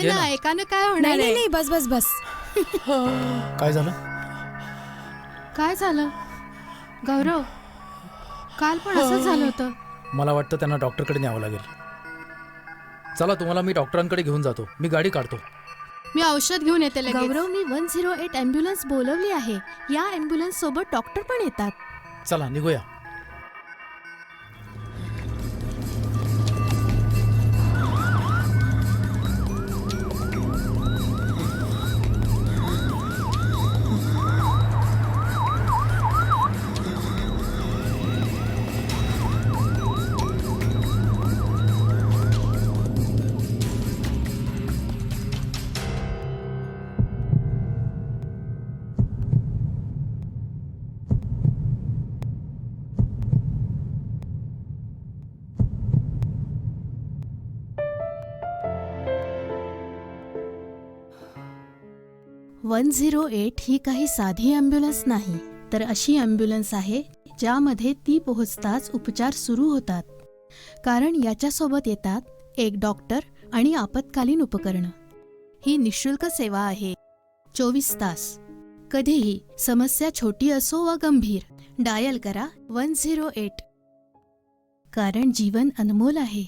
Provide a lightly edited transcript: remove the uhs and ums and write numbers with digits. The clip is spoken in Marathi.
घे ना ना. एकानं काय होणार नाही नाही आहे? नाही, बस बस बस. काय झालं? काय झालं गौरव? काल पण असंच झालं होतं. मला वाटतं त्यांना डॉक्टरकडे न्यावं लागेल. चला तुम्हाला मी डॉक्टरांकडे घेऊन जातो. मी गाडी काढतो. मी औषध घेऊन येते लगेच. गौरव, मी 108 ॲम्ब्युलन्स बोलवली आहे. या ॲम्ब्युलन्स सोबत डॉक्टर पण येतात. चला निघूया. वन 108 ही काही साधी ॲम्ब्युलन्स नाही, तर अशी ॲम्ब्युलन्स आहे ज्यामध्ये ती पोहोचताच उपचार सुरू होतात. कारण याच्यासोबत येतात एक डॉक्टर आणि आपत्कालीन उपकरणं. ही निशुल्क सेवा आहे. 24 तास. कधीही, समस्या छोटी असो वा गंभीर, डायल करा 108. कारण जीवन अनमोल आहे.